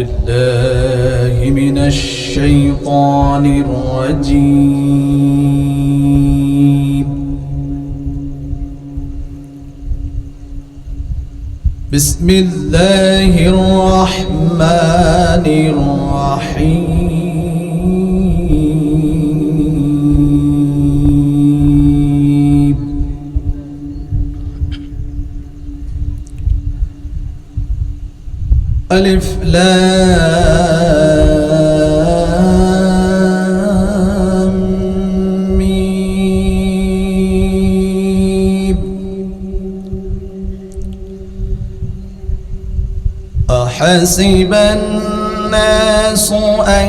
بالله من الشيطان الرجيم. بسم الله الرحمن الرحيم. ألف لام ميم. أحسب الناس أن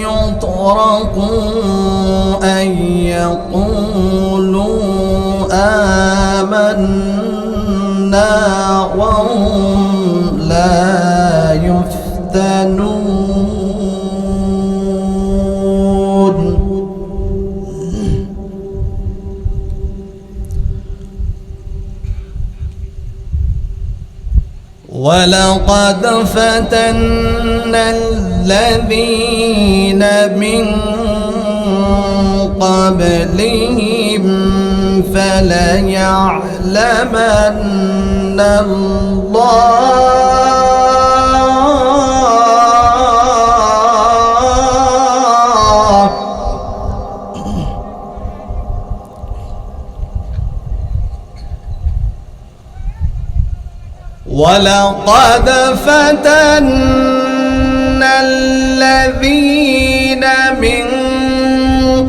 يتركوا أن يقولوا آمنا وهم لا يفتنون. ولقد فتنا الذين من قبلهم فليعلمن الله ولقد فتنا الذين من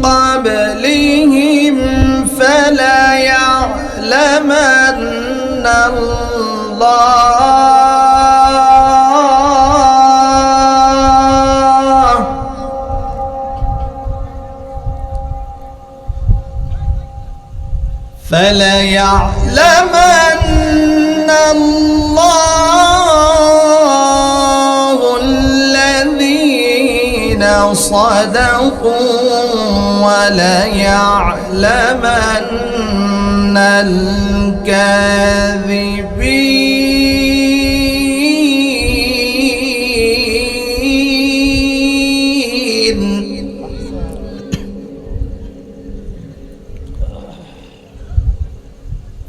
قبلهم فليعلمن الله فليعلمن الله الذين صدقوا وليعلمن الكاذبين.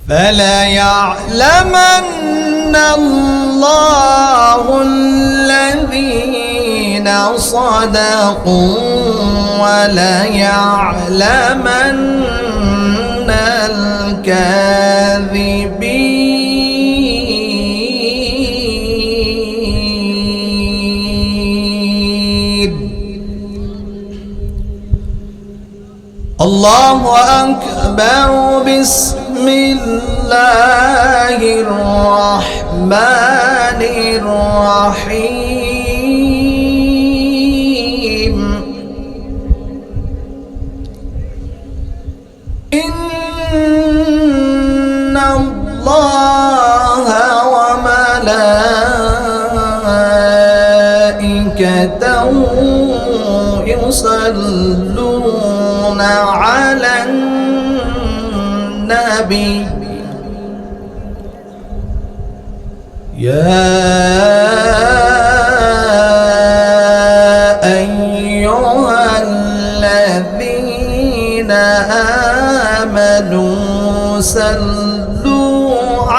فليعلمن الله الذين صدقوا وليعلمن الكاذبين. الله أكبر. بسم الله الرحمن الرحيم. إن الله وملائكته يصلون على النبي يا أيها الذين آمنوا صلوا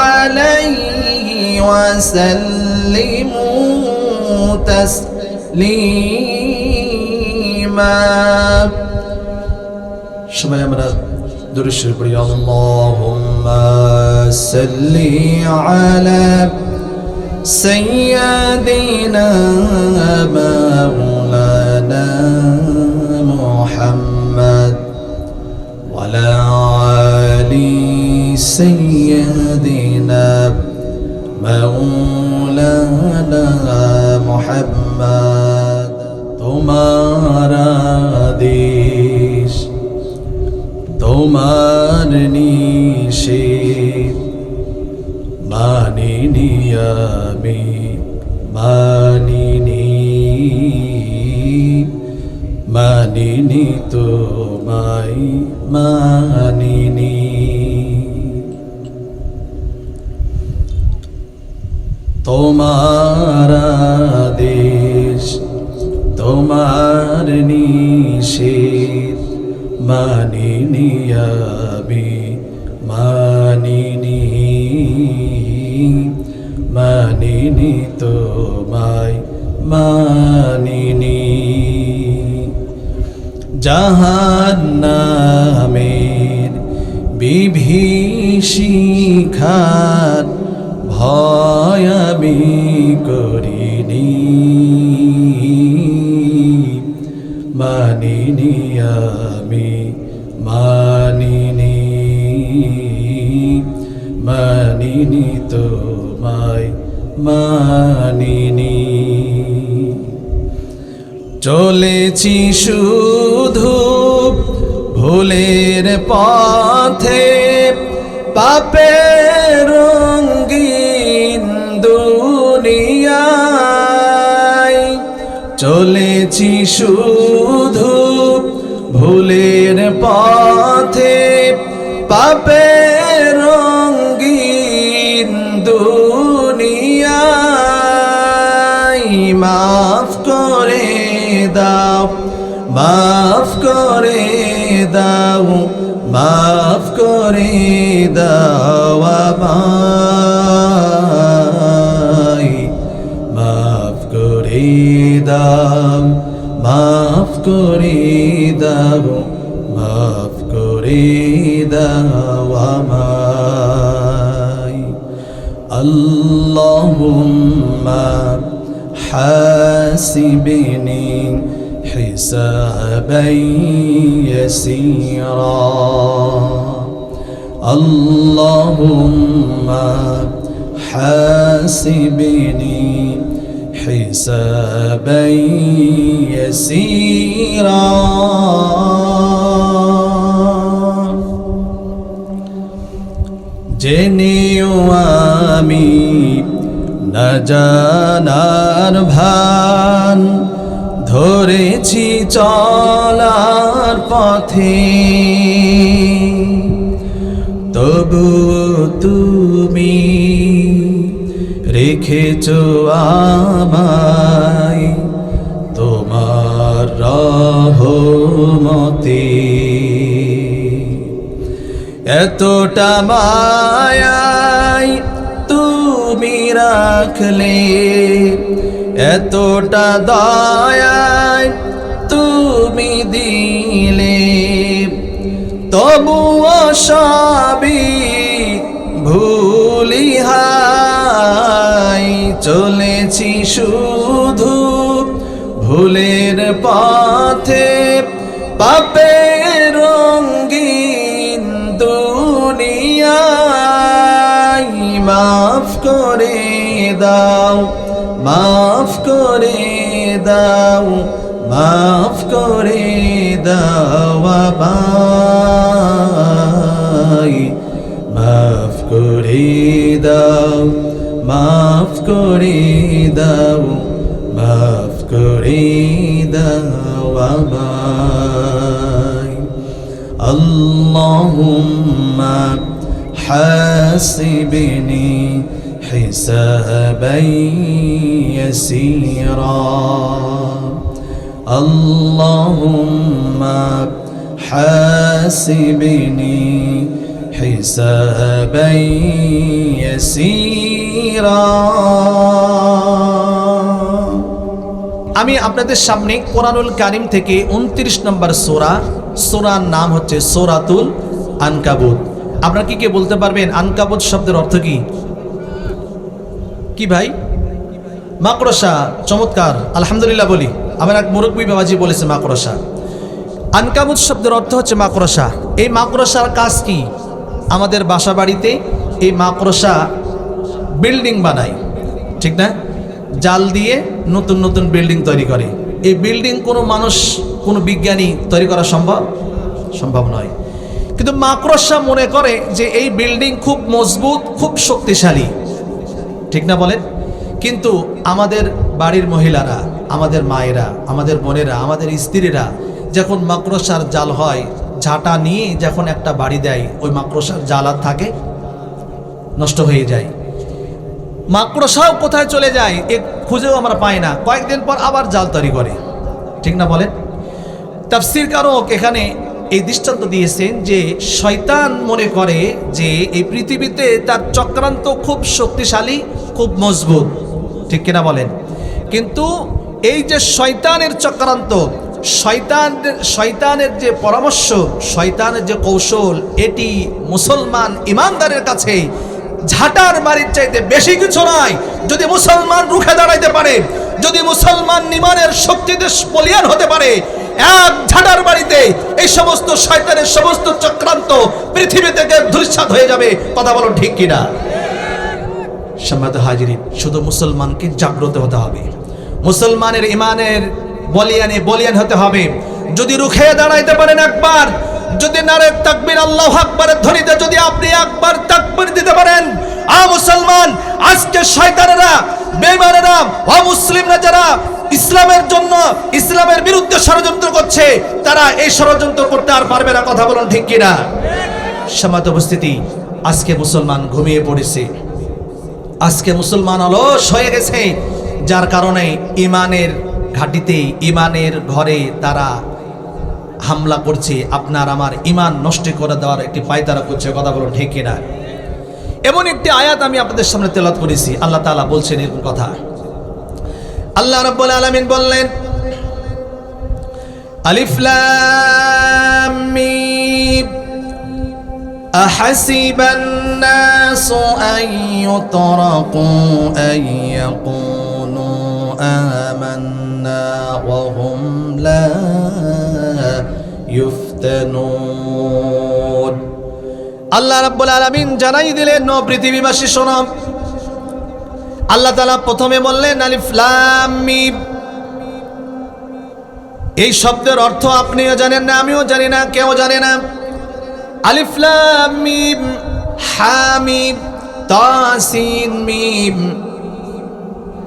عليه وسلموا تسليما. সবাই আমরা درود الشريف পড়ি। اللهم صل على سيدنا مولانا محمد وعلى آل سيدنا مولانا محمد. तुम्हारा देश তোমার নিষেধ মানিনি আমি মানিনি তোমায় মানিনি। তোমার মানিনি আমি মানিনি মানিনি তোমায় মানিনি জাহান্নামের বিভীষিকার ভয় আমি করিনি মানিনি আমি মানিনি মানিনি তোমায় মানিনি চলেছি শুধু ভুলের পথে পাপের রঙিন দুনিয়ায় চলেছি শুধু ভুলের পথে পাপের রঙিন দুনিয়ায় মাফ করে দাও মাফ করে দাও মাফ করে দাও আমায় মাফ করে দাও মাফ করে দাও মাফ করে দাও আমায় আল্লাহুম্মা حاسبني حسابا يسيرا اللهم حاسبني حسابا يسيرا জেনেও আমি না জানার ভান ধরেছি চলার পথে তবু তুমি রেখেছো আমায় তোমার রহমতে এতটা মায়ায় তুমি রাখলে এতটা দয়ায় তুমি দিলে তবুও সবই ভুলিহাই চলেছি শুধু ভুলের পথে পাপের রঙিন দুনিয়ায় মাফ করে দাও মাফ করে দাও মাফ করে দাও আমায় মাফ করে দাও মাফ করে দাও মাফ করে দাও আমায় আল্লাহুম্মা حاسبني حسابا يسيرا اللهم حاسبني حسابا يسيرا আমি আপনাদের সামনে কোরআনুল কারীম থেকে 29 নম্বর সূরা সূরার নাম হচ্ছে সূরাতুল আনকাবুত। আপনারা কি বলতে পারবেন আনকাবুত শব্দের অর্থ কি? কি ভাই? মাকড়সা। চমৎকার, আলহামদুলিল্লাহ বলি। আমার এক মুরব্বী বাবাজি বলেছে মাকড়সা। আনকাবুত শব্দের অর্থ হচ্ছে মাকড়সা। এই মাকড়সার কাজ কি? আমাদের বাসা বাড়িতে এই মাকড়সা বিল্ডিং বানায়, ঠিক না? জাল দিয়ে নতুন নতুন বিল্ডিং তৈরি করে। এই বিল্ডিং কোনো মানুষ, কোনো বিজ্ঞানী তৈরি করা সম্ভব নয়। কিন্তু মাকড়সা মনে করে যে এই বিল্ডিং খুব মজবুত, খুব শক্তিশালী, ঠিক না বলেন? কিন্তু আমাদের বাড়ির মহিলারা, আমাদের মায়েরা, আমাদের বোনেরা, আমাদের স্ত্রীরা যখন মাকড়সার জাল হয়, ঝাঁটা নিয়ে যখন একটা বাড়ি দেয়, ওই মাকড়সার জাল আর থাকে, নষ্ট হয়ে যায়। মাকড়সাও কোথায় চলে যায় এ খুঁজেও আমরা পাই না। কয়েকদিন পর আবার জাল তৈরি করে, ঠিক না বলেন? তাফসীর কারক এখানে এই দৃষ্টান্ত দিয়েছেন যে শয়তান মনে করে যে এই পৃথিবীতে তার চক্রান্ত খুব শক্তিশালী, খুব মজবুত, ঠিক কিনা বলেন? কিন্তু এই যে শয়তানের চক্রান্ত, শয়তানের যে পরামর্শ, শয়তানের যে কৌশল, এটি মুসলমান ইমানদারের কাছে ঝাঁটার বাড়ির চাইতে বেশি কিছু নয়। যদি মুসলমান রুখে দাঁড়াইতে পারে, যদি মুসলমান ইমানের শক্তিতে বলিয়ান হতে পারে, এক ঝাঁটার বাড়িতে এই সমস্ত শয়তানের সমস্ত চক্রান্ত পৃথিবী থেকে ধূলিসাৎ হয়ে যাবে। কথা বলো ঠিক কিনা? সম্মানিত হাজিরিন, শুধু মুসলমানকে জাগ্রত হতে হবে, মুসলমানের ইমানের বলিয়ান হতে হবে। যদি রুখে দাঁড়াইতে পারেন একবার, যদি নারে তাকবীর আল্লাহু আকবারের ধ্বনিতে যদি আপনি একবার তাকবীর দিতে পারেন, মুসলমান, আজকে শয়তানেরা, বেঈমানেরা, অমুসলিমরা যারা ইসলামের জন্য, ইসলামের বিরুদ্ধে ষড়যন্ত্র করছে, তারা এই ষড়যন্ত্র করতে আর পারবে না। কথা বলুন ঠিক কিনা? সম্মানিত উপস্থিতি, আজকে মুসলমান ঘুমিয়ে পড়েছে, আজকে মুসলমান অলস হয়ে গেছে, যার কারণে ইমানের ঘাঁটিতে, ইমানের ঘরে তারা হামলা করছে, আপনার আমার ইমান নষ্ট করে দেওয়ার একটি পায়তারা করছে। কথা বলুন ঠিক কিনা? এমন একটি আয়াত আমি আপনাদের সামনে তেলাওয়াত করেছি, আল্লাহ তাআলা বলছেন এরকম কথা। আল্লাহ রাব্বুল আলামিন বললেন, আলিফ লাম মিম আহাসিবান নাসু আন ইউতরাকু আন ইয়াকুলু আমান্না ওয়া হুম লা ইফতানুন। আল্লাহ রাব্বুল আলামিন জানাই দিলেন, ও পৃথিবীবাসী শোনো, আল্লাহ তাআলা প্রথমে বললেন আলিফ লাম মিম। এই শব্দের অর্থ আপনিও জানেন না, আমিও জানি না, কেউ জানে না। আলিফ লাম মিম, হামিম, তাসিন মিম,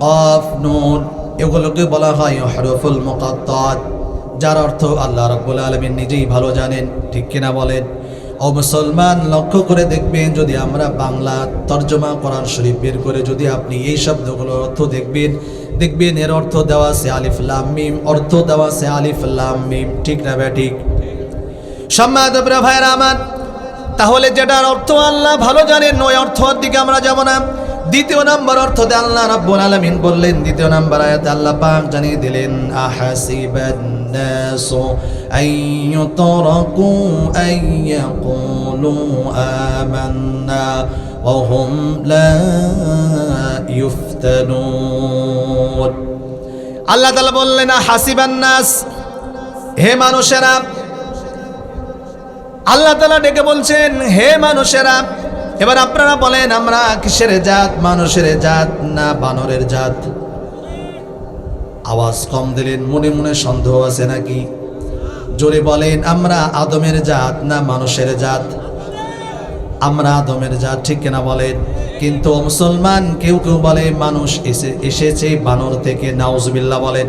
কফ নুন, এগুলোকে বলা হয় হরফুল মুকাত্তাত, যার অর্থ আল্লাহ রাব্বুল আলামিন নিজেই ভালো জানেন। ঠিক কিনা বলেন? ও মুসলমান, লক্ষ্য করে দেখবেন, যদি আমরা বাংলা তর্জমা কোরআন শরীফ বের করে যদি আপনি এই শব্দগুলোর অর্থ দেখবেন এর অর্থ দেওয়া আছে আলিফ লাম মিম, অর্থ দেওয়া আছে আলিফ লাম মিম। ঠিক না ঠিক? সম্মানিত ভাইরা আমার, তাহলে যেটার অর্থ আল্লাহ ভালো জানেন, ওই অর্থের দিকে আমরা যাব না। দ্বিতীয় নাম্বার অর্থতে আল্লাহ রাব্বুল আলামিন বললেন, দ্বিতীয় নাম্বার আয়াতে আল্লাহ পাক জানিয়ে দিলেন, আহাসিবান নাসু আন ইউতরাকু আন ইয়াকুলু আমান্না ওয়া হুম লা ইফতানুন। আল্লাহ তাআলা বললেন, আহাসিবান নাস, হে মানুষেরা। আল্লাহ তাআলা ডেকে বলছেন, হে মানুষেরা। এবার আপনারা বলেন, আমরা কিসের জাত? মানুষের জাত না বানরের জাত? আওয়াজ কম দিলেন, মনে মনে সন্দেহ আছে নাকি? জোরে বলেন, আমরা আদমের জাত না মানুষের জাত? আমরা আদমের জাত, ঠিক কিনা বলেন? কিন্তু মুসলমান কেউ কেউ বলে মানুষ এসেছে বানর থেকে। নাউজুবিল্লাহ বলেন।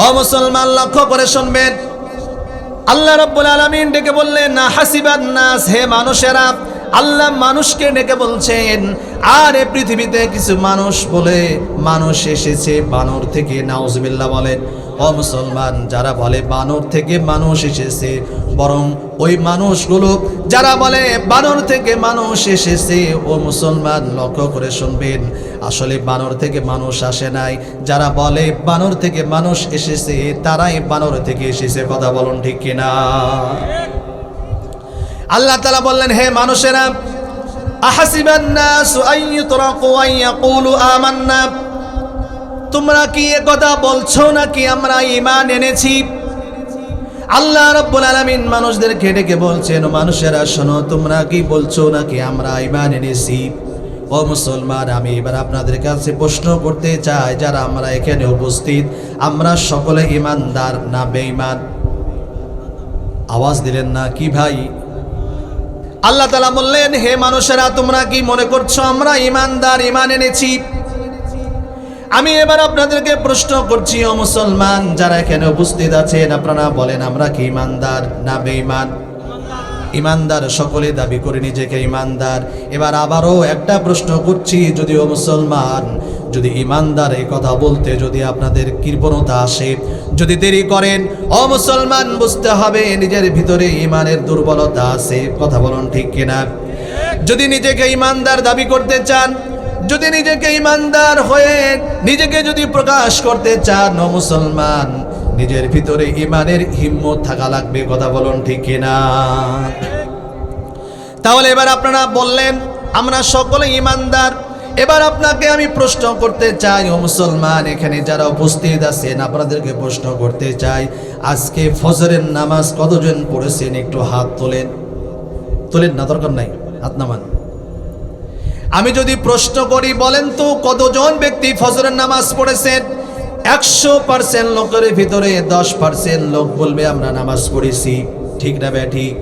ও মুসলমান, লক্ষ্য করে শুনবেন, আল্লাহ রাব্বুল আলামিন ডেকে বললেন, না হাসিবান নাস, হে মানুষেরা। আল্লাহ মানুষকে ডেকে বলছেন, আর এই পৃথিবীতে কিছু মানুষ বলে মানুষ এসেছে বানর থেকে। নাউজুবিল্লাহ বলেন। ও মুসলমান, যারা বলে বানর থেকে মানুষ এসেছে, বরং ওই মানুষগুলো যারা বলে বানর থেকে মানুষ এসেছে, ও মুসলমান লক্ষ্য করে শুনবেন, আসলে বানর থেকে মানুষ আসে নাই। যারা বলে বানর থেকে মানুষ এসেছে, তারাই বানর থেকে এসেছে। কথা বলুন ঠিক কিনা? আল্লাহ তাআলা বললেন, হে মানুষেরা, আহাসিবান নাসু আন ইউতরাকু আন ইয়াকুলু আমান্না, তোমরা কি একথা বলছো নাকি আমরা ঈমান এনেছি? আল্লাহ রাব্বুল আলামিন মানুষদেরকে ডেকে বলছেন, মানুষেরা শোনো, তোমরা কি বলছো নাকি আমরা ঈমান এনেছি? ও মুসলমান, আমি এবার আপনাদের কাছে প্রশ্ন করতে চাই, যারা আমরা এখানে উপস্থিত, আমরা সকলে ঈমানদার না বেঈমান? আওয়াজ দিলেন না কি ভাই? আল্লাহ তাআলা বললেন, হে মানুষেরা, তোমরা কি মনে করছো আমরা ঈমানদার, ঈমান এনেছি? আমি এবার আপনাদেরকে প্রশ্ন করছি, ও মুসলমান যারা এখানে উপস্থিত আছেন, আপনারা বলেন, আমরা কি ঈমানদার না বেঈমান? ঈমানদার সকলে দাবি করে নিজেকে ঈমানদার। এবার আবারও একটা প্রশ্ন করছি, যদিও মুসলমান, যদি ইমানদার এই কথা বলতে যদি আপনাদের কৃপণতা আসে, যদি দেরি করেন, ও মুসলমান বুঝতে হবে নিজের ভিতরে ইমানের দুর্বলতা আছে। কথা বলুন ঠিক কিনা? যদি নিজেকে ইমানদার দাবি করতে চান, যদি নিজেকে ইমানদার হয়ে নিজেকে যদি প্রকাশ করতে চান, ও মুসলমান নিজের ভিতরে ইমানের হিম্মত থাকা লাগবে। কথা বলুন ঠিক কিনা? তাহলে এবার আপনারা বললেন আমরা সকলে ইমানদার। এবার আপনাকে আমি প্রশ্ন করতে চাই, ও মুসলমান এখানে যারা উপস্থিত আছেন আপনাদেরকে প্রশ্ন করতে চাই, আজকে ফজরের নামাজ কতজন পড়েছেন? একটু হাত তোলেন। তোলেন না, দরকার নাই, হাত নামান। আমি যদি প্রশ্ন করি বলেন তো কতজন ব্যক্তি ফজরের নামাজ পড়েছেন? 100% লোকের ভিতরে 10% লোক বলবে আমরা নামাজ পড়েছি। ঠিক না বে ঠিক?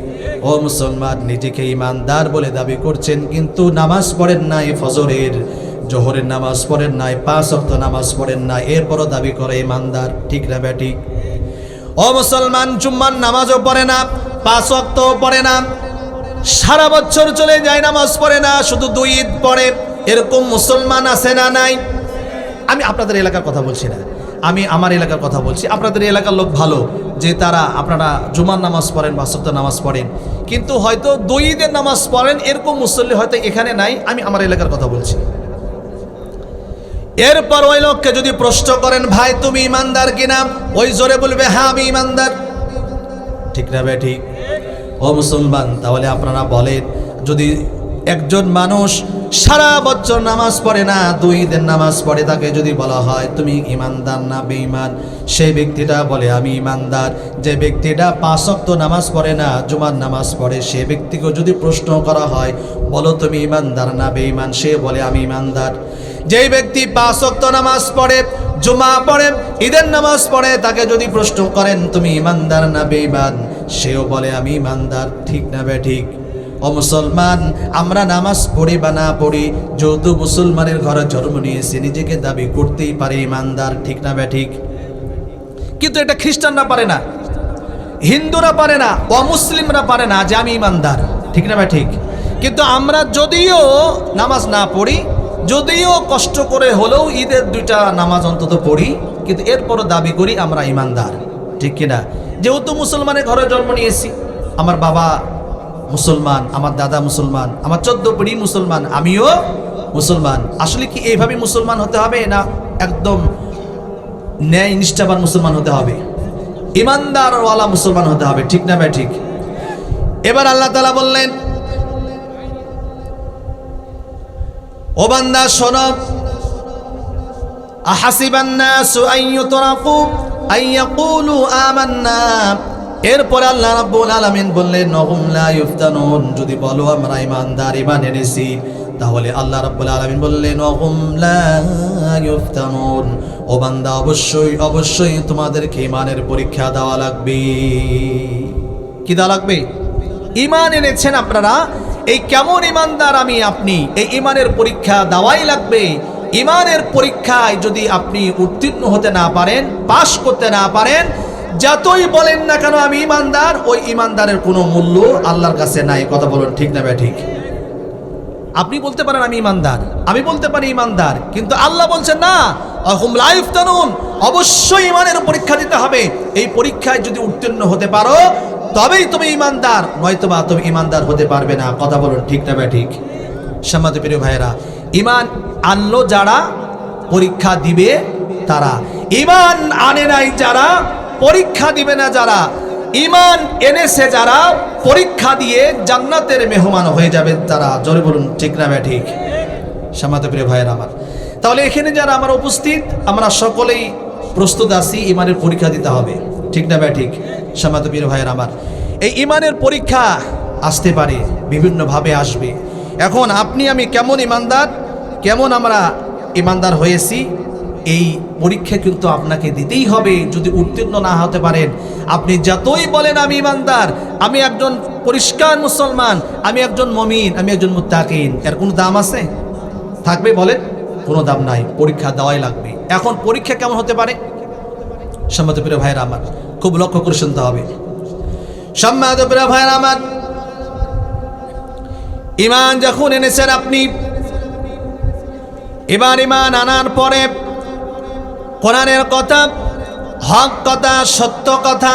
ও মুসলমান নিজেকে ইমানদার বলে দাবি করছেন, কিন্তু নামাজ পড়েন নাই ফজরের, জোহরের নামাজ পড়েন নাই, 5 ওয়াক্ত নামাজ পড়েন নাই, এরপরও দাবি করে ইমানদার। ঠিক না বে ঠিক? ও মুসলমান জুম্মার নামাজও পড়ে না, 5 ওয়াক্তও পড়ে না, সারা বছর চলে যায় নামাজ পড়ে না, শুধু 2 ঈদ পড়ে, এরকম মুসলমান আছে না নাই? আমি আপনাদের এলাকার কথা বলছি না, আমি আমার এলাকার কথা বলছি। আপনাদের এলাকার লোক ভালো যে তারা আপনারা জুমার নামাজ পড়েন, 5 ওয়াক্ত নামাজ পড়েন, কিন্তু হয়তো 2 ঈদের নামাজ পড়েন, এরকম মুসল্লি হয়তো এখানে নাই। আমি আমার এলাকার কথা বলছি। এরপর ওই লোককে যদি প্রশ্ন করেন ভাই তুমি ইমানদার কিনা, ওই জোরে বলবে হ্যাঁ আমি ইমানদার। ঠিক না বে ঠিক? ও মুসলমান তাহলে আপনারা বলেন, যদি একজন মানুষ সারা বছর নামাজ পড়ে না, 2 ঈদের নামাজ পড়ে, তাকে যদি বলা হয় তুমি ইমানদার না বেঈমান, সেই ব্যক্তিটা বলে আমি ইমানদার। যে ব্যক্তিটা 5 ওয়াক্ত নামাজ পড়ে না, জুমার নামাজ পড়ে, সে ব্যক্তিকে যদি প্রশ্ন করা হয় বলো তুমি ইমানদার না বেঈমান, সে বলে আমি ইমানদার। যেই ব্যক্তি 5 ওয়াক্ত নামাজ পড়ে, জুমা পড়ে, ঈদের নামাজ পড়ে, তাকে যদি প্রশ্ন করেন তুমি ইমানদার না বেঈমান, সেও বলে আমি ইমানদার। ঠিক না বে ঠিক? ও মুসলমান আমরা নামাজ পড়ি বা না পড়ি, যেহেতু মুসলমানের ঘরে জন্ম নিয়েছি, নিজেকে দাবি করতেই পারে ইমানদার। ঠিক না বে ঠিক? কিন্তু এটা খ্রিস্টানরা পারে না, হিন্দুরা পারে না, অমুসলিমরা পারে না যে আমি ইমানদার। ঠিক না বে ঠিক? কিন্তু আমরা যদিও নামাজ না পড়ি, যদিও কষ্ট করে হলেও ঈদের 2টা নামাজ অন্তত পড়ি, কিন্তু এরপরও দাবি করি আমরা ইমানদার। ঠিক কিনা? যেহেতু মুসলমানের ঘরে জন্ম নিয়েছি, আমার বাবা মুসলমান, আমার দাদা মুসলমান, আমার 14 পিঢ়ি মুসলমান, আমিও মুসলমান। আসলে কি এইভাবে মুসলমান হতে হবে না একদম ন্যায় নিষ্ঠাবান মুসলমান হতে হবে? ইমানদারওয়ালা মুসলমান হতে হবে। ঠিক না ভাই ঠিক? এবার আল্লাহ তাআলা বললেন ও বান্দা শোনো, আহাসিবান নাসু আন ইউতরাকু আন ইয়াকুলু আমান্না। এরপরে আল্লাহ রাব্বুল আলামিন বললেন নহম লা ইফতানুন, যদি বলো আমরা ইমানদার, ঈমান এনেছি, তাহলে আল্লাহ রাব্বুল আলামিন বললেন নহম লা ইফতানুন, ও বান্দা অবশ্যই অবশ্যই তোমাদেরকে ঈমানের পরীক্ষা দেওয়া লাগবে। কি দেওয়া লাগবে? ঈমান এনেছেন আপনারা, এই কেমন ঈমানদার আমি আপনি, এই ঈমানের পরীক্ষা দেওয়াই লাগবে। ঈমানের পরীক্ষায় যদি আপনি উত্তীর্ণ হতে না পারেন, পাশ করতে না পারেন, যতই বলেন না কেন আমি ইমানদার, ওই ইমানদারের কোনো মূল্য আল্লাহর কাছে নাই। কথা বলুন ঠিক না ভাই ঠিক? আপনি বলতে পারেন আমি ইমানদার, আমি বলতে পারি ইমানদার, কিন্তু আল্লাহ বলছেন না হুম লা ইফতানুন, অবশ্যই ইমানের পরীক্ষা দিতে হবে। এই পরীক্ষায় যদি উত্তীর্ণ হতে পারো তবেই তুমি ইমানদার, নয়তোবা তুমি ইমানদার হতে পারবে না। কথা বলুন ঠিক না ভাই ঠিক? সম্মানিত প্রিয় ভাইয়েরা, ইমান আনলো যারা পরীক্ষা দিবে তারা, ইমান আনে নাই যারা পরীক্ষা দিবে না যারা, ইমান এনেছে যারা পরীক্ষা দিয়ে জান্নাতের মেহমান হয়ে যাবে তারা। জোরে বলুন ঠিক না ভাই ঠিক? সম্মানিত প্রিয় ভাইয়েরা আমার, তাহলে এখানে যারা আমার উপস্থিত, আমরা সকলেই প্রস্তুত আছি ইমানের পরীক্ষা দিতে হবে। ঠিক না ভাই ঠিক? সম্মানিত প্রিয় ভাইয়েরা আমার, এই ইমানের পরীক্ষা আসতে পারে, বিভিন্নভাবে আসবে। এখন আপনি আমি কেমন ইমানদার, কেমন আমরা ইমানদার হয়েছি, এই পরীক্ষা কিন্তু আপনাকে দিতেই হবে। যদি উত্তীর্ণ না হতে পারেন, আপনি যতই বলেন আমি ইমানদার, আমি একজন পরিষ্কার মুসলমান, আমি একজন মুমিন, আমি একজন মুত্তাকিন, এর কোনো দাম আছে? থাকবে? বলেন, কোনো দাম নাই। পরীক্ষা দেওয়াই লাগবে। এখন পরীক্ষা কেমন হতে পারে? সম্মানিত প্রিয় ভাইয়েরা আমার, খুব লক্ষ্য করে শুনতে হবে। সম্মানিত প্রিয় ভাইয়েরা আমার, ঈমান যখন এনেছেন আপনি, এবার ঈমান আনার পরে কোরআনের কথা, হক কথা, সত্য কথা,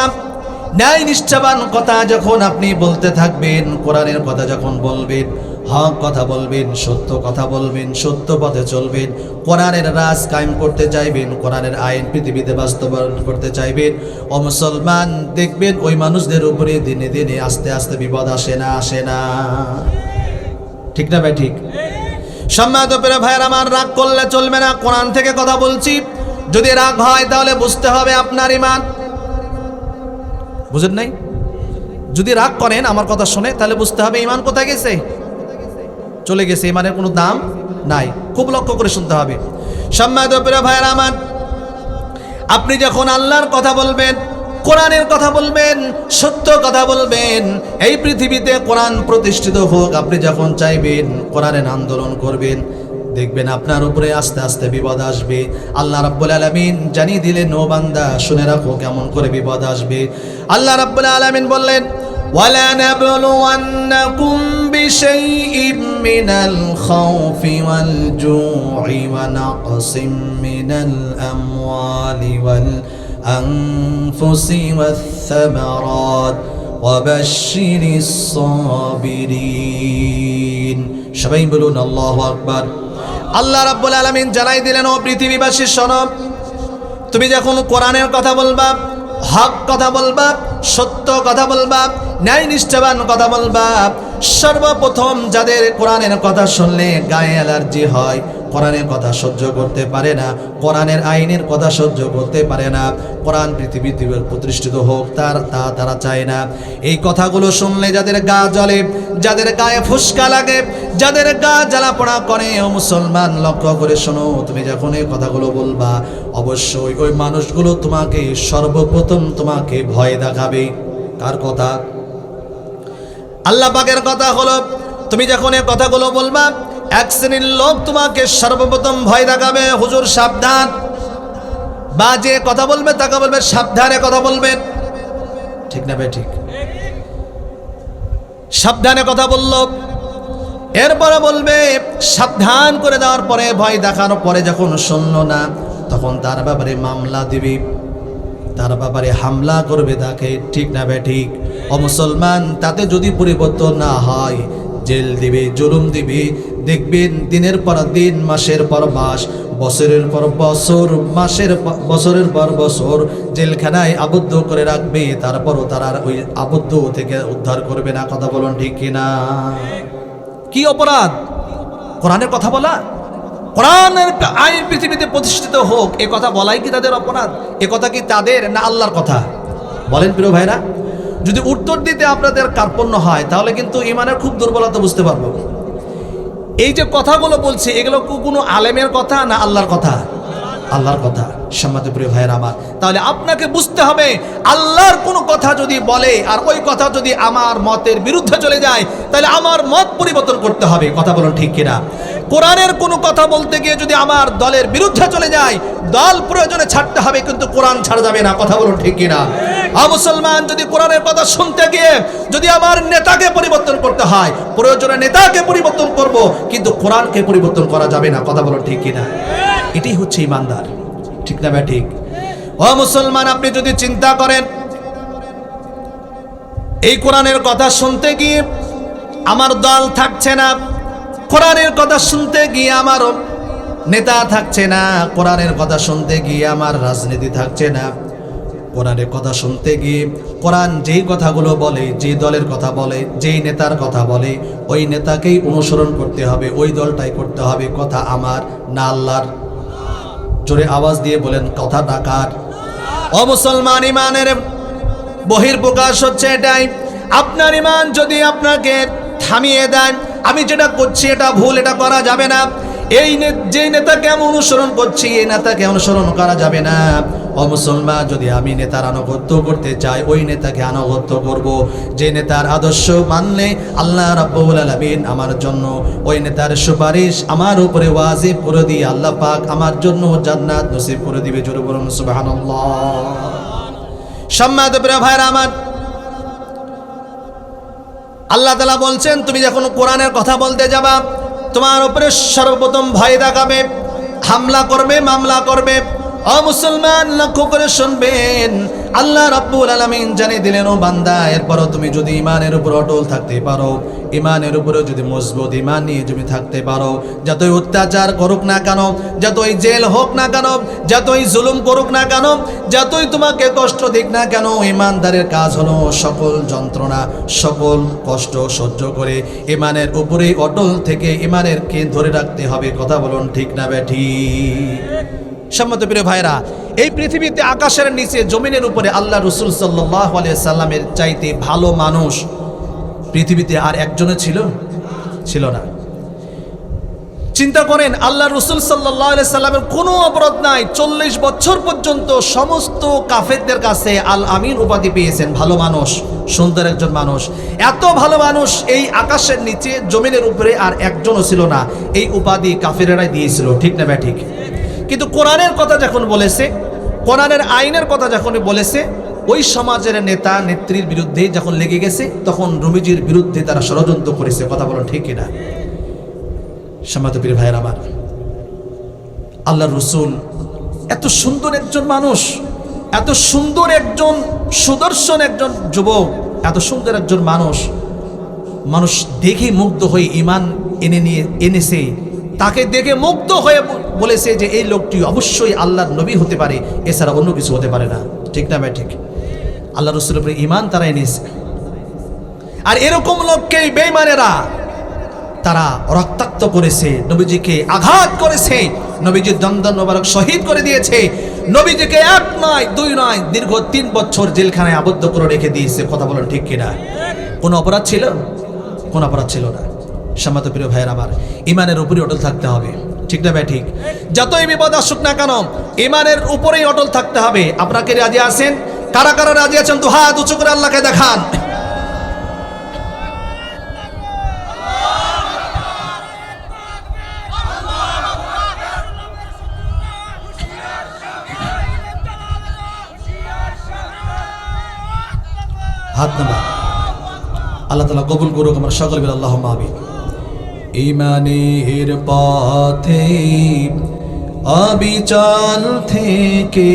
ন্যায় নিষ্ঠাবান কথা যখন আপনি বলতে থাকবেন, কোরআনের কথা যখন বলবেন, হক কথা বলবেন, সত্য কথা বলবেন, সত্য পথে চলবেন, কোরআনের রাজ কায়েম করতে চাইবেন, কোরআনের আইন পৃথিবীতে বাস্তবায়ন করতে চাইবেন, ও মুসলমান দেখবেন ওই মানুষদের উপরে দিনে দিনে আস্তে আস্তে বিপদ আসে না, আসে না? ঠিক না ভাই? ঠিক। সম্মানিত প্রিয় ভাইয়ের আমার, রাগ করলে চলবে না। কোরআন থেকে কথা বলছি, যদি রাগ হয় তাহলে বুঝতে হবে আপনার ঈমান, বুঝেন নাই? যদি রাগ করেন আমার কথা শুনে, তাহলে বুঝতে হবে ঈমান কোথায় গেছে, চলে গেছে, ঈমানের কোনো দাম নাই। খুব লক্ষ্য করে শুনতে হবে। সম্মানিত প্রিয় ভাইয়ের আমার, আপনি যখন আল্লাহর কথা বলবেন, কোরআনের কথা বলবেন, সত্য কথা বলবেন, এই পৃথিবীতে কোরআন প্রতিষ্ঠিত হোক, আপনি যখন চাইবেন কোরআনের আন্দোলন করবেন, দেখবেন আপনার উপরে আস্তে আস্তে বিপদ আসবে। আল্লাহ রাব্বুল আলামিন জানিয়ে দিলেন, ও বান্দা শুনে রাখো কেমন করে বিপদ আসবে। আল্লাহ রাব্বুল আলামিন বললেন, ওয়ালা নাবলুওয়ান্নাকুম বিশাইইম মিনাল খাউফি ওয়াল জু'i ওয়া নাকসিম মিনাল আমওয়ালি ওয়াল আনফুসি ওয়াস সামারাত ওয়া বাশশিরিস সাবিরিন। সবাই বলুন আল্লাহু আকবার। আল্লাহ রাব্বুল আলামিন জানাই দিলেন, ও পৃথিবীবাসী শোনো, তুমি যখন কোরআনের কথা বলবা, হক কথা বলবা, সত্য কথা বলবা, ন্যায় নিষ্ঠাবান কথা বলবা, সর্বপ্রথম যাদের কোরআনের কথা শুনলে গায়ে অ্যালার্জি হয়, কোরআনের কথা সহ্য করতে পারে না, কোরআনের আইনের কথা সহ্য করতে পারে না, কোরআন পৃথিবীতে প্রতিষ্ঠিত হোক তারা চায় না, এই কথাগুলো শুনলে যাদের গা জ্বলে, যাদের গায়ে ফুসকা লাগে, যাদের গা জ্বালা পোড়া করে, ও মুসলমান লক্ষ্য করে শোনো, তুমি যখন এই কথাগুলো বলবা, অবশ্যই ওই মানুষগুলো তোমাকে সর্বপ্রথম তোমাকে ভয় দেখাবে। কার কথা? আল্লাহ পাকের কথা হলো, তুমি যখন এই কথাগুলো বলবা, এক শ্রেণীর লোক তোমাকে সর্বপ্রথম ভয় দেখাবে, হুজুর সাবধান, বা যে কথা বলবে তাকে বলবে সাবধানে কথা বলবেন। ঠিক না ভাই? ঠিক। সাবধানে কথা বলল, এরপরে বলবে সাবধান করে দেওয়ার পরে, ভয় দেখানোর পরে যখন শুনলো না, তখন তার ব্যাপারে মামলা দিবে, তার ব্যাপারে হামলা করবে তাকে। ঠিক না ভাই? ঠিক। ও মুসলমান, তাতে যদি পরিবর্তন না হয়, জেল দিবে, জুলুম দিবে, দেখবেন দিনের পর দিন, মাসের পর মাস, বছরের পর বছর, বছরের পর বছর জেলখানায় আবদ্ধ করে রাখবে, তারপরও তারা ওই আবদ্ধ থেকে উদ্ধার করবে না। কথা বলুন ঠিক কিনা? কি অপরাধ কোরআনের কথা বলা? কোরআনের আইন পৃথিবীতে প্রতিষ্ঠিত হোক, এ কথা বলাই কি তাদের অপরাধ? এ কথা কি তাদের না আল্লাহর কথা? বলেন প্রিয় ভাইরা। যদি উত্তর দিতে আপনাদের কার্পণ্য হয়, তাহলে কিন্তু ঈমানের খুব দুর্বলতা বুঝতে পারবো। এই যে কথাগুলো বলছি, এগুলো কোনো আলেমের কথা না আল্লাহর কথা? আল্লাহর কথা। সম্মানিত প্রিয় ভাইয়েরা আমার, তাহলে আপনাকে বুঝতে হবে, আল্লাহর কোনো কথা যদি বলে আর ওই কথা যদি আমার মতের বিরুদ্ধে চলে যায়, তাহলে আমার মত পরিবর্তন করতে হবে। কথা বলুন ঠিক কিনা? কোরআনের কোনো কথা বলতে গিয়ে যদি আমার দলের বিরুদ্ধে চলে যায়, দল প্রয়োজনে ছাড়তে হবে, কিন্তু কোরআন ছাড়া যাবে না। কথা বলুন ঠিক কিনা? মুসলমান, যদি কোরআনের কথা শুনতে গিয়ে যদি আমার নেতাকে পরিবর্তন করতে হয়, প্রয়োজনে নেতাকে পরিবর্তন করব, কিন্তু কোরআনকে পরিবর্তন করা যাবে না। কথা বলুন ঠিক কিনা? এটাই হচ্ছে ইমানদার। ঠিক না ভাই? ঠিক। ও মুসলমান, আপনি যদি চিন্তা করেন এই কোরআনের কথা শুনতে গিয়ে আমার দল থাকছে না, কোরআনের কথা শুনতে গিয়ে আমার নেতা থাকছে না, কোরআনের কথা শুনতে গিয়ে আমার রাজনীতি থাকছে না, কোরআনের কথা শুনতে গিয়ে কোরআন যেই কথাগুলো বলে, যে দলের কথা বলে, যেই নেতার কথা বলে, ওই নেতাকেই অনুসরণ করতে হবে, ওই দলটাই করতে হবে। কথা আমার না আল্লাহর? জোরে আওয়াজ দিয়ে বলেন, কথা কার? ও মুসলমান, ইমানের বহির্প্রকাশ হচ্ছে এটাই। আপনার ইমান যদি আপনাকে থামিয়ে দেন, আমি যেটা করছি এটা ভুল, এটা করা যাবে না, যেই নেতাকে আমি অনুসরণ করছি এই নেতাকে অনুসরণ করা যাবে না। ও মুসলমান, যদি আমি নেতার আনুগত্য করতে চাই, ওই নেতাকে আনুগত্য করব, যে নেতার আদর্শ মানলে আল্লাহ রাব্বুল আলামিন আমার জন্য ওই নেতার সুপারিশ আমার উপরে ওয়াজিব করে দিয়ে আল্লাহ পাক আমার জন্য জান্নাত নসিব করে দিবে। জোরে বলুন সুবহানাল্লাহ। সম্মানিত প্রিয় ভাইরা আমার, আল্লাহ তাআলা বলছেন, তুমি যখন কোরআনের কথা বলতে যাবা, তোমার উপরে সর্বপ্রথম ভয় দেখাবে হামলা করবে, মামলা করবে। ও মুসলমান, লক্ষ্য করে শুনবেন, আল্লাহ রাব্বুল আলামিন জানিয়ে দিলেন, ও বান্দা, এরপরও তুমি যদি ইমানের উপর অটল থাকতে পারো, ইমানের উপরে যদি মজবুত ইমান নিয়ে তুমি থাকতে পারো, যতই অত্যাচার করুক না কেন, যতই জেল হোক না কেন, যতই জুলুম করুক না কেন, যতই তোমাকে কষ্ট দিক না কেন, ইমানদারের কাজ হলো সকল যন্ত্রণা, সকল কষ্ট সহ্য করে ইমানের উপরে অটল থেকে ইমানের কে ধরে রাখতে হবে। কথা বলুন ঠিক না বেঠিক? সম্মত প্রিয় ভাইরা, এই পৃথিবীতে আকাশের নিচে জমিনের উপরে আল্লাহ রাসূল সাল্লাল্লাহু আলাইহি সাল্লামের চাইতে ভালো মানুষ পৃথিবীতে আর একজনও ছিল না। চিন্তা করেন, আল্লাহ রাসূল সাল্লাল্লাহু আলাইহি সাল্লামের কোনো অপরাধ নাই, 40 বছর পর্যন্ত সমস্ত কাফেরদের কাছে আল আমিন উপাধি পেয়েছেন, ভালো মানুষ, সুন্দর একজন মানুষ। এত ভালো মানুষ এই আকাশের নিচে জমিনের উপরে আর একজনও ছিল না, এই উপাধি কাফেরেরাই দিয়েছিল। ঠিক না ব্যাঠিক? কিন্তু কোরআনের কথা যখন বলেছে, কোরআনের আইনের কথা যখন বলেছে, ওই সমাজের নেতা নেত্রীর বিরুদ্ধে যখন লেগে গেছে, তখন নবীজির বিরুদ্ধে তারা ষড়যন্ত্র করেছে। কথা বলেন ঠিক কিনা? সম্মানিত প্রিয় ভাইয়ের আমার, আল্লাহর রাসূল এত সুন্দর একজন মানুষ, এত সুন্দর একজন সুদর্শন একজন যুবক, এত সুন্দর একজন মানুষ দেখে মুগ্ধ হয়ে ঈমান এনেছে। তাকে দেখে মুগ্ধ হয়ে বলেছে যে এই লোকটি অবশ্যই আল্লাহর নবী হতে পারে, এছাড়া অন্য কিছু হতে পারে না। ঠিক না ভাই? ঠিক। আল্লাহ রাসূলের উপরে ঈমান তারা এনেছে। আর এরকম লোককেই বেঈমানেরা তারা রক্তাক্ত করেছে, নবীজিকে আঘাত করেছে, নবীজির দন্দন মোবারক শহীদ করে দিয়েছে, নবীজিকে 1 নয় 2 নয় দীর্ঘ 3 বছর জেলখানায় আবদ্ধ করে রেখে দিয়েছে। কথা বলেন ঠিক কিনা? কোনো অপরাধ ছিল? কোনো অপরাধ ছিল না। সম্মানিত প্রিয় ভাইয়ের আমার, ইমানের উপরে অটল থাকতে হবে। ঠিক না ভাই? ঠিক। যতই বিপদ আসুক না কেন, ইমানের উপরেই অটল থাকতে হবে। আপনাকে রাজি আছেন? কারা কারা রাজি আছেন? তো হাত উঁচু করে আল্লাহকে দেখান। হাত নামা। আল্লাহ তাআলা কবুল করুক আমরা সকল বলি আল্লাহুম্মা আমিন। ঈমানের পথে অবিচল থেকে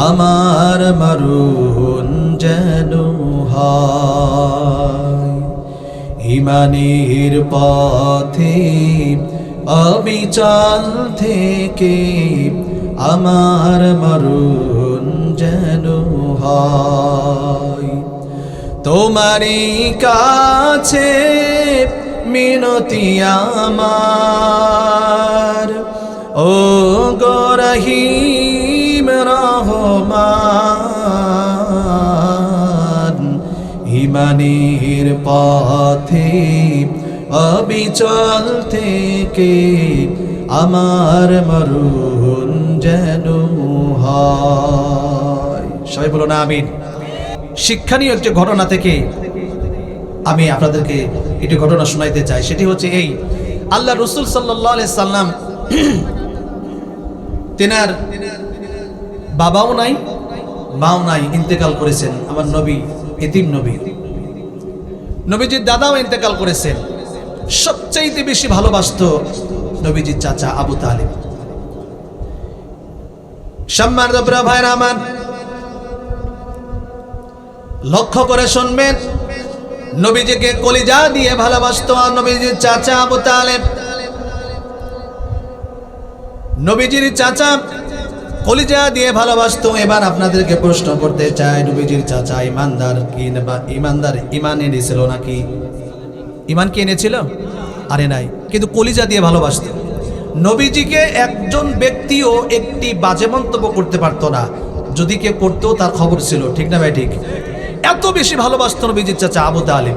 আমার মরণ যেন হয়, ঈমানের পথে অবিচল থেকে আমার মরণ যেন হয়। তোমারই কাছে মিনতি আমার, ও গো রহিম রহমান, ঈমানের পথে অবিচল থেকে আমার মরণ যেন হয়। সবাই বলো না আমিন। শিক্ষণীয় একটি ঘটনা থেকে আমি আপনাদেরকে একটি ঘটনা শোনাইতে চাই। সেটি হচ্ছে এই, আল্লাহ রাসূল সাল্লাল্লাহু আলাইহি সাল্লাম তেনার বাবাও নাই মাও নাই, ইন্তেকাল করেছেন। আমার নবী এতিম নবী, নবীজির দাদাও ইন্তেকাল করেছেন। সবচাইতে বেশি ভালোবাসতো নবীজির চাচা আবু তালিব। সম্মানিত প্রিয় ভাইরা আমার, লক্ষ্য করে শুনবেন, নবীজিকে কলিজা দিয়ে ভালোবাসতো নবীজির চাচা আবু তালেব। নবীজির চাচা কলিজা দিয়ে ভালোবাসতো। এবার আপনাদেরকে প্রশ্ন করতে চাই, নবীজির চাচা ইমানদার কি ইমানদার ঈমান এনেছিল নাকি? ঈমান কি এনেছিল? আরে নাই, কিন্তু কলিজা দিয়ে ভালোবাসতো। নবীজিকে একজন ব্যক্তিও একটি বাজে মন্তব্য করতে পারতো না, যদি কে করতো তার খবর ছিল। ঠিক না ভাই? ঠিক। এত বেশি ভালোবাসতো নবীজির চাচা আবু তালিব।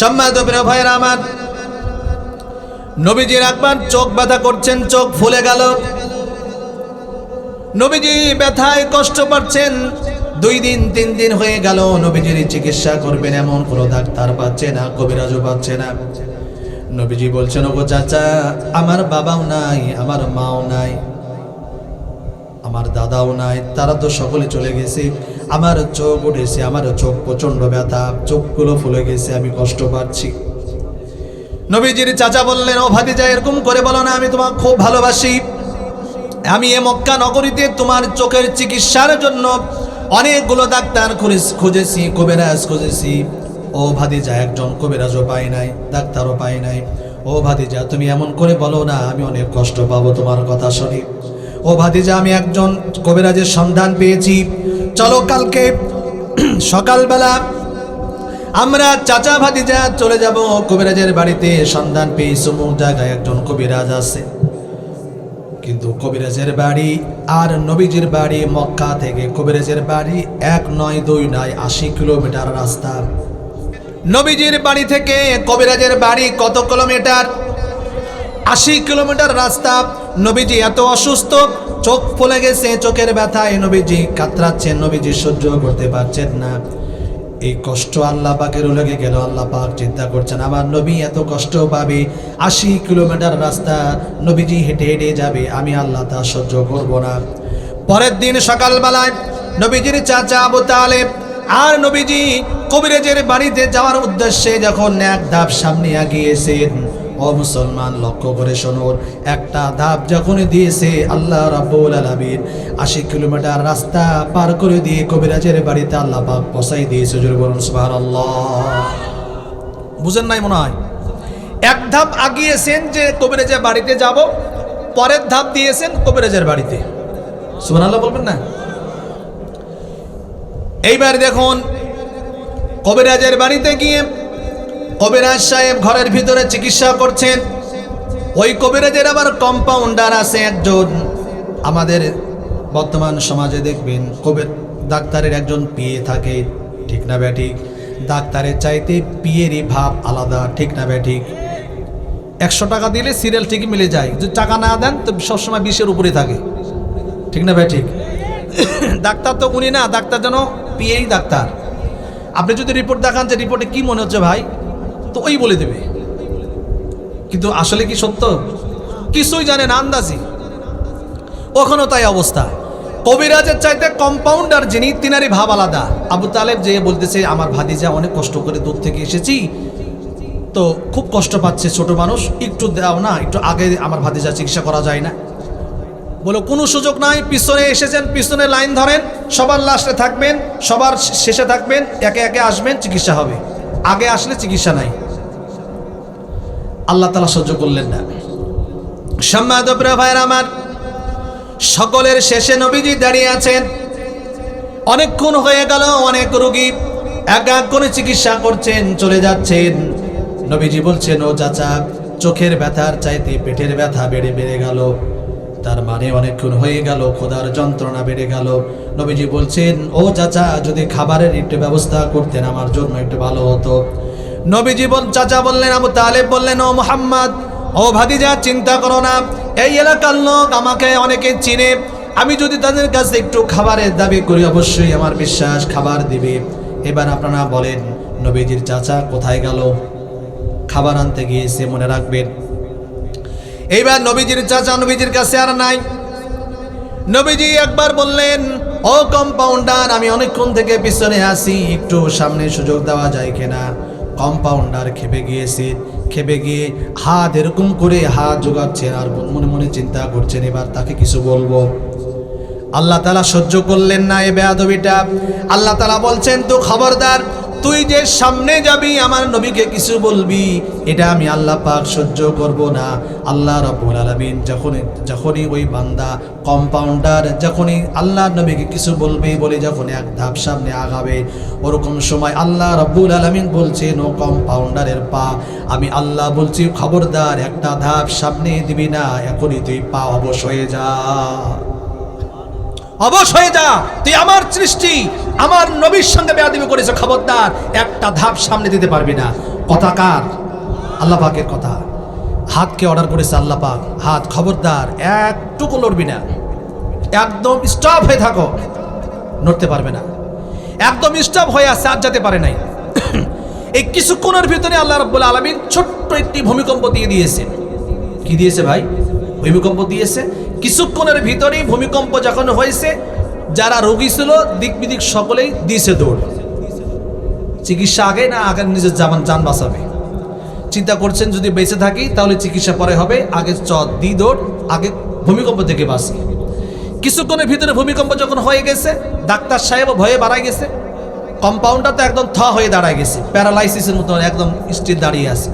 সম্মানিত প্রিয় ভাইয়েরা আমার, নবীজির একবার চোখ ব্যথা করছেন, চোখ ফুলে গেল। নবীজি ব্যথায় কষ্ট পাচ্ছেন। 2 দিন 3 দিন হয়ে গেল, নবীজির চিকিৎসা করবেন এমন কোনো ডাক্তার পাচ্ছে না, কবিরাজও পাচ্ছে না। নবীজি বলছেন, ওগো চাচা, আমার বাবাও নাই, আমার মাও নাই, আমার দাদাও নাই, তারা তো সকলে চলে গেছে। আমার চোখ উঠেছে, আমার চোখ প্রচন্ড ব্যথা, চোখগুলো ফুলে গেছে, আমি কষ্ট পাচ্ছি। নবীজির চাচা বললেন, ও ভাতিজা এরকম করে বলো না, আমি তোমাকে খুব ভালোবাসি। আমি এ মক্কা নগরীতে তোমার চোখের চিকিৎসার জন্য অনেকগুলো ডাক্তার খুঁজেছি, কবিরাজ খুঁজেছি। ও ভাতিজা একজন কবিরাজও পাই নাই, ডাক্তারও পাই নাই। ও ভাতিজা তুমি এমন করে বলো না, আমি অনেক কষ্ট পাবো তোমার কথা শুনি। ও ভাতিজা আমি একজন কবিরাজের সন্ধান পেয়েছি, চলো কালকে সকালবেলা আমরা চাচা ভাতিজা চলে যাব কবিরাজের বাড়িতে। সন্ধান পেয়েছি অমুক জায়গায় একজন কবিরাজ আছে। কিন্তু কবিরাজের বাড়ি আর নবীজির বাড়ি মক্কা থেকে কবিরাজের বাড়ি 1 নয় 2 নয় 80 কিলোমিটার রাস্তা। নবীজির বাড়ি থেকে কবিরাজের বাড়ি কত কিলোমিটার? 80 কিলোমিটার রাস্তা। নবীজি এত অসুস্থ, চোখ ফুলে গেছে, চোখের ব্যথায় নবীজি কাতরাচ্ছেন, নবীজি সহ্য করতে পারছেন না। এই কষ্ট আল্লাহ পাকের লেগে গেল। আল্লাহ পাক চিন্তা করছেন আমার নবী এত কষ্ট পাবে, 80 কিলোমিটার রাস্তা নবীজি হেঁটে হেঁটে যাবে, আমি আল্লাহ তা সহ্য করব না। পরের দিন সকালবেলায় নবীজির চাচা আবু তালেব আর নবীজি কবিরাজের বাড়িতে যাওয়ার উদ্দেশ্যে যখন এক ধাপ সামনে এগিয়েছেন, ও মুসলমান লক্ষ্য করে শুনুন, একটা ধাপ যখনই দিয়েছে আল্লাহ রাব্বুল আলামিন 80 কিলোমিটার রাস্তা পার করে দিয়ে কবিরাজের বাড়িতে আল্লাহ পাক পৌঁছাই দিয়েছে। জোরে বলুন সুবহানাল্লাহ। বুঝেন নাই মনে হয়? এক ধাপ আগিয়েছেন যে কবিরাজের বাড়িতে যাব, পরের ধাপ দিয়েছেন কবিরাজের বাড়িতে। সুবহানাল্লাহ বলবেন না? এইবার দেখুন কবিরাজের বাড়িতে গিয়ে কবিরাজ সাহেব ঘরের ভিতরে চিকিৎসা করছেন। ওই কবিরাজের আবার কম্পাউন্ডার আছে একজন। আমাদের বর্তমান সমাজে দেখবেন ডাক্তারের একজন পিএ থাকে, ঠিক না ব্যাঠিক? ডাক্তারের চাইতে পিএরই ভাব আলাদা, ঠিক না ব্যাঠিক? 100 টাকা দিলে সিরিয়াল ঠিকই মিলে যায়, যদি টাকা না দেন তো সবসময় 20-এর উপরে থাকে, ঠিক না ব্যাঠিক? ডাক্তার তো উনি না, ডাক্তার যেন পিএই ডাক্তার। আপনি যদি রিপোর্ট দেখান যে রিপোর্টে কি মনে হচ্ছে ভাই, তো ওই বলে দেবে, কিন্তু আসলে কি সত্য কিছুই জানে না, আন্দাজি। ওখানেও তাই অবস্থা। কবিরাজের চাইতে কম্পাউন্ডার যিনি, তিনারই ভাব আলাদা। আবু তালেব যে বলতেছে আমার ভাতিজা অনেক কষ্ট করে দূর থেকে এসেছি, তো খুব কষ্ট পাচ্ছে, ছোট মানুষ, একটু দাও না, একটু আগে আমার ভাতিজা চিকিৎসা করা যায় না? বলো কোনো সুযোগ নাই, পিছনে এসেছেন, পিছনে লাইন ধরেন, সবার লাস্টে থাকবেন, সবার শেষে থাকবেন, একে একে আসবেন, চিকিৎসা হবে, আগে আসলে চিকিৎসা নাই। আল্লাহ তাআলা সহ্য করলেন না। সম্মানিত প্রিয় ভাইরা আমার, সকলের শেষে নবীজি দাঁড়িয়ে আছেন। অনেকক্ষণ হয়ে গেল, অনেক রোগী এক এক করে চিকিৎসা করছেন, চলে যাচ্ছেন। নবীজি বলছেন, ও চাচা চোখের ব্যথার চাইতে পেটের ব্যথা বেড়ে বেড়ে গেল, তার মানে অনেকক্ষণ হয়ে গেল, ক্ষুধার যন্ত্রণা বেড়ে গেল। নবীজি বলছেন, ও চাচা যদি খাবারের একটু ব্যবস্থা করতেন আমার জন্য একটু ভালো হতো। নবীজি চাচা বললেন, আবু তালেব বললেন, ও মুহাম্মদ, ও ভাতিজা চিন্তা করো না, এই এলাকার লোক আমাকে অনেকে চিনে, আমি যদি তাদের কাছে একটু খাবারের দাবি করি অবশ্যই আমার বিশ্বাস খাবার দিবে। এবার আপনারা বলেন নবীজির চাচা কোথায় গেল? খাবার আনতে গিয়েছে, মনে রাখবেন। এইবার নবীজির চাচা নবীজির কাছে আর নাই। নবীজি একবার বললেন, ও কম্পাউন্ডার, আমি অনেকক্ষণ থেকে পিছনে আসি, একটু সামনে সুযোগ দেওয়া যায় কিনা? কম্পাউন্ডার খেপে গিয়েছে, খেপে গিয়ে হাত এরকম করে হাত জোগাচ্ছেন আর মনে মনে চিন্তা করছেন এবার তাকে কিছু বলবো। আল্লাহ তাআলা সহ্য করলেন না এই বেয়াদবিটা। আল্লাহ তাআলা বলছেন, তো খবরদার, তুই যে সামনে যাবি আমার নবীকে কিছু বলবি, এটা আমি আল্লাহ পাক সহ্য করব না। আল্লাহ রাব্বুল আলামিন যখনই ওই বান্দা কম্পাউন্ডার যখনই আল্লাহর নবীকে কিছু বলবে বলে যখন এক ধাপ সামনে আগাবে, ওরকম সময় আল্লাহ রাব্বুল আলামিন বলছেন, ও কম্পাউন্ডারের পা, আমি আল্লাহ বলছি খবরদার একটা ধাপ সামনে দিবি না, এখনই তুই পা অবশ হয়ে যা, অবশ হয়ে যা, তুই আমার সৃষ্টি, আমার নবীর সঙ্গে বেয়াদবি করেছে, খবরদার একটা ধাপ সামনে দিতে পারবি না। কথা কার? আল্লাহ পাকের কথা। হাতকে অর্ডার করেছে আল্লাহ পাক, হাত খবরদার একটুকু লড়বি না, একদম স্টপ হয়ে থাকো, নড়তে পারবে না, একদম স্টপ হয়ে আছে, আর যেতে পারে নাই। এই কিছুক্ষণের ভিতরে আল্লাহ রাব্বুল আলামিন ছোট্ট একটি ভূমিকম্প দিয়ে দিয়েছে। কি দিয়েছে ভাই? ভূমিকম্প দিয়েছে। কিছুক্ষণের ভিতরেই ভূমিকম্প যখন হয়েছে, যারা রোগী ছিল দিক বিদিক সকলেই দিয়েছে দৌড়। চিকিৎসা আগে না আগে নিজের জান বাঁচাবে। চিন্তা করছেন যদি বেঁচে থাকি তাহলে চিকিৎসা পরে হবে, আগে দি দৌড়, আগে ভূমিকম্প থেকে বাঁচি। কিছুক্ষণের ভিতরে ভূমিকম্প যখন হয়ে গেছে, ডাক্তার সাহেবও ভয়ে বাড়াই গেছে, কম্পাউন্ডার তো একদম থ হয়ে দাঁড়ায় গেছে, প্যারালাইসিসের মতো একদম স্থির দাঁড়িয়ে আছে।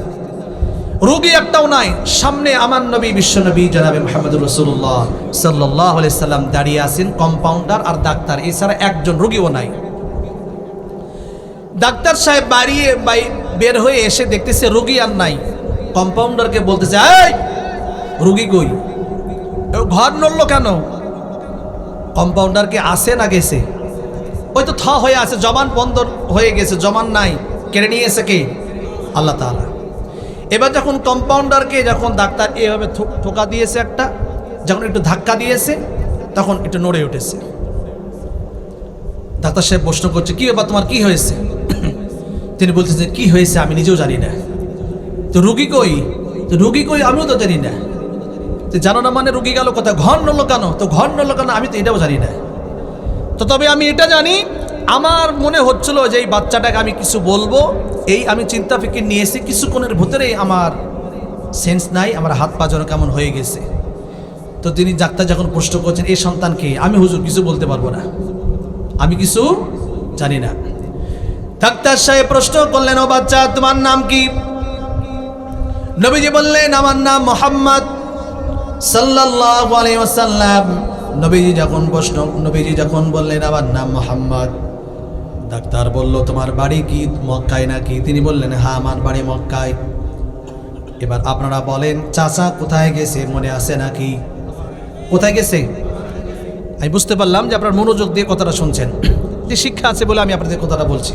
রোগী একটাও নাই, সামনে আমার নবী বিশ্বনবী জনাবে মুহাম্মদুর রাসূলুল্লাহ সাল্লাল্লাহু আলাইহি সাল্লাম দাঁড়িয়ে আছেন, কম্পাউন্ডার আর ডাক্তার, এছাড়া একজন রোগীও নাই। ডাক্তার সাহেব বের হয়ে এসে দেখতেছে রোগী আর নাই, কম্পাউন্ডারকে বলতেছে, এই রোগী কই, ঘর নড়লো কেন? কম্পাউন্ডারকে আসে না গেছে? ওই তো থ হয়ে আছে, জবান বন্ধ হয়ে গেছে, জবান নাই, কেড়ে নিয়েছে কে? আল্লাহ তাআলা। এবার যখন কম্পাউন্ডারকে যখন ডাক্তার এভাবে ঠোকা দিয়েছে একটা, যখন একটু ধাক্কা দিয়েছে তখন একটু নড়ে উঠেছে। ডাক্তার সাহেব প্রশ্ন করছে, কি ব্যাপার, তোমার কি হয়েছে? তিনি বলতেছেন, কি হয়েছে আমি নিজেও জানি না। তো রুগী কই? তো রুগী কই আমিও তো জানি না। তো জানো না মানে রুগী গেল কোথায়? ঘর নড়লো কেন? তো ঘর নড়লো কেন আমি তো এটাও জানি না। তো তবে আমি এটা জানি, আমার মনে হচ্ছিল যে এই বাচ্চাটাকে আমি কিছু বলবো, এই আমি চিন্তা ফিকির নিয়েছি, কিছুক্ষণের ভিতরেই আমার সেন্স নাই, আমার হাত পা যেন কেমন হয়ে গেছে। তো তিনি ডাক্তার যখন প্রশ্ন করছেন, এই সন্তানকে, আমি হুজুর কিছু বলতে পারবো না, আমি কিছু জানি না। ডাক্তার সাহেব প্রশ্ন করলেন, ও বাচ্চা তোমার নাম কি? নবীজি বললেন, আমার নাম মুহাম্মদ সাল্লাল্লাহু আলাইহি ওয়াসাল্লাম। নবীজি যখন বললেন আমার নাম মুহাম্মদ, ডাক্তার বলল, তোমার বাড়ি কি মক্কায় নাকি? তিনি বললেন, হ্যাঁ আমার বাড়ি মক্কায়। এবার আপনারা বলেন, চাচা কোথায় গেছে, মনে আছে নাকি? কোথায় গেছে? আমি বুঝতে পারলাম যে আপনার মনোযোগ দিয়ে কথাটা শুনছেন, যে শিক্ষা আছে বলে আমি আপনাদের কথাটা বলছি।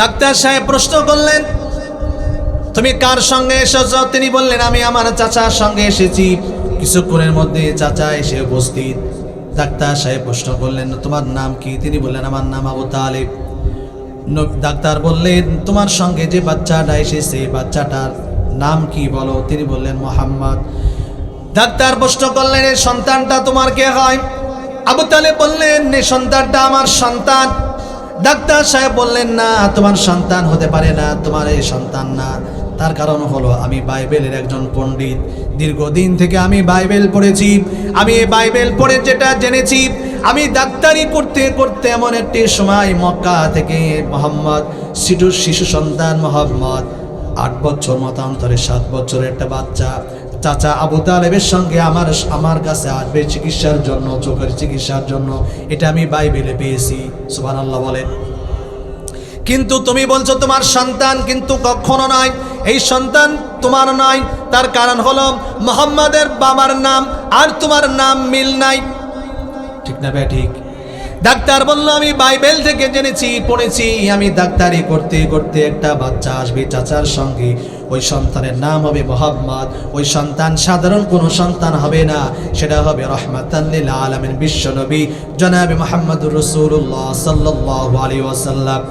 ডাক্তার সাহেব প্রশ্ন করলেন, তুমি কার সঙ্গে এসেছ? তিনি বললেন, আমি আমার চাচার সঙ্গে এসেছি। কিছুক্ষণের মধ্যে চাচা এসে উপস্থিত। ডাক্তার সাহেব প্রশ্ন করলেন, তোমার নাম কি? তিনি বললেন, আমার নাম আবু তালেব। ডাক্তার বললেন, তোমার সঙ্গে যে বাচ্চাটা এসেছে, বাচ্চাটার নাম কি বলো? তিনি বললেন, মুহাম্মদ। ডাক্তার প্রশ্ন করলেন, এই সন্তানটা তোমার কে হয়? আবু তালেব বললেন, এই সন্তানটা আমার সন্তান। ডাক্তার সাহেব বললেন, না তোমার সন্তান হতে পারে না, তোমার এই সন্তান না। তার কারণ হলো আমি বাইবেলের একজন পণ্ডিত, দীর্ঘদিন থেকে আমি বাইবেল পড়েছি। আমি এই বাইবেল পড়ে যেটা জেনেছি, আমি ডাক্তারি করতে করতে এমন একটি সময় মক্কা থেকে মোহাম্মদ শিশু সন্তান মোহাম্মদ 8 বছর মতান্তরে 7 বছরের একটা বাচ্চা চাচা আবু তালেবের সঙ্গে আমার কাছে আসবে চিকিৎসার জন্য, চোখের চিকিৎসার জন্য। এটা আমি বাইবেলে পেয়েছি। সুবহানাল্লাহ বলেন। কিন্তু তুমি বলছো তোমার সন্তান, কিন্তু কখনো নয়, এই সন্তান তোমার নয়। তার কারণ হলো মুহাম্মাদের বাবার নাম আর তোমার নাম মিল নাই। ঠিক না ভাই? ঠিক। ডাক্তার বলল, আমি বাইবেল থেকে জেনেছি, পড়েছি। আমি ডাক্তারি করতে করতে একটা বাচ্চা আসবে চাচার সঙ্গে, ওই সন্তানের নাম হবে মুহাম্মদ। ওই সন্তান সাধারণ কোনো সন্তান হবে না, সেটা হবে রাহমাতাল লিল আলামিন বিশ্বনবী জনাবে মুহাম্মদুর রাসূলুল্লাহ সাল্লাল্লাহু আলাইহি ওয়াসাল্লাম।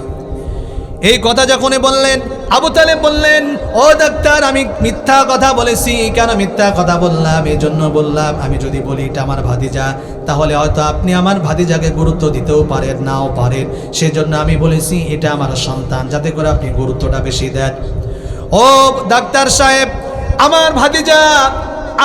এই কথা যখন বললেন, আবু তালেব বললেন, ও ডাক্তার, আমি মিথ্যা কথা বলেছি। কেন মিথ্যা কথা বললাম? এই জন্য বললাম, আমি যদি বলি এটা আমার ভাতিজা, তাহলে হয়তো আপনি আমার ভাতিজাকে গুরুত্ব দিতেও পারেন, নাও পারেন। সেজন্য আমি বলেছি এটা আমার সন্তান, যাতে করে আপনি গুরুত্বটা বেশি দেন। ও ডাক্তার সাহেব,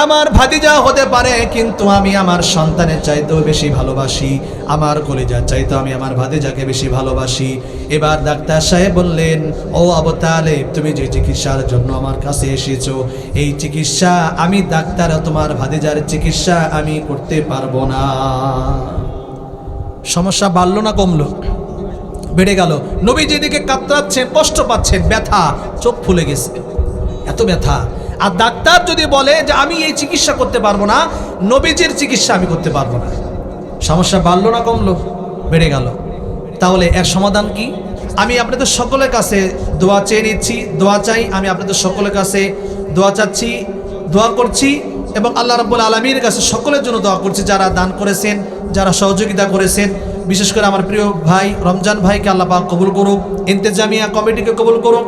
আমার ভাতিজা হতে পারে, কিন্তু আমি আমার সন্তানের চাইতেও বেশি ভালোবাসি, আমার কলিজার চাইতেও আমি আমার ভাতিজাকে বেশি ভালোবাসি। এবার ডাক্তার সাহেব বললেন, ও আবু তালেব, তুমি যে চিকিৎসার জন্য আমার কাছে এসেছো, এই চিকিৎসা আমি ডাক্তার, তোমার ভাতিজার চিকিৎসা আমি করতে পারবো না। সমস্যা বাড়লো না কমলো? বেড়ে গেল। নবী যেদিকে কাতরাচ্ছেন, কষ্ট পাচ্ছেন, ব্যথা, চোখ ফুলে গেছে, এত ব্যথা। আর ডাক্তার যদি বলে যে আমি এই চিকিৎসা করতে পারবো না, নবীজির চিকিৎসা আমি করতে পারবো না, সমস্যা বাড়লো না কমলো? বেড়ে গেল। তাহলে এর সমাধান কি? আমি আপনাদের সকলের কাছে দোয়া চেয়ে নিচ্ছি, দোয়া চাই। আমি আপনাদের সকলের কাছে দোয়া চাচ্ছি, দোয়া করছি, এবং আল্লাহ রাব্বুল আলামিনের কাছে সকলের জন্য দোয়া করছি, যারা দান করেছেন, যারা সহযোগিতা করেছেন। বিশেষ করে আমার প্রিয় ভাই রমজান ভাইকে আল্লাহ পাক কবুল করুক, ইন্তেজামিয়া কমিটিকে কবুল করুক,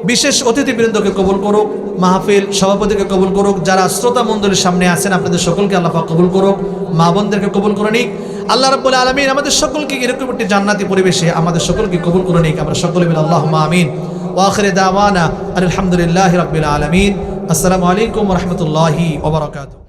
বিশেষ অতিথিবৃন্দকে কবুল করুক, মাহফিল সভাপতিকে কবুল করুক, যারা শ্রোতা মণ্ডলীর সামনে আছেন আপনাদের সকলকে আল্লাহ পাক কবুল করুক, মা বোনদেরকে কবুল করে নিক। আল্লাহ রাব্বুল আলামিন আমাদের সকলকে এরকম একটি জান্নাতি পরিবেশে আমাদের সকলকে কবুল করে নিক। আমরা সকলে মিলে আল্লাহুম্মা আমিন। ওয়া আখিরু দাওয়ানা আলহামদুলিল্লাহি রাব্বিল আলামিন। আসসালামু আলাইকুম ওয়া রাহমাতুল্লাহি ওয়া বারাকাতুহু।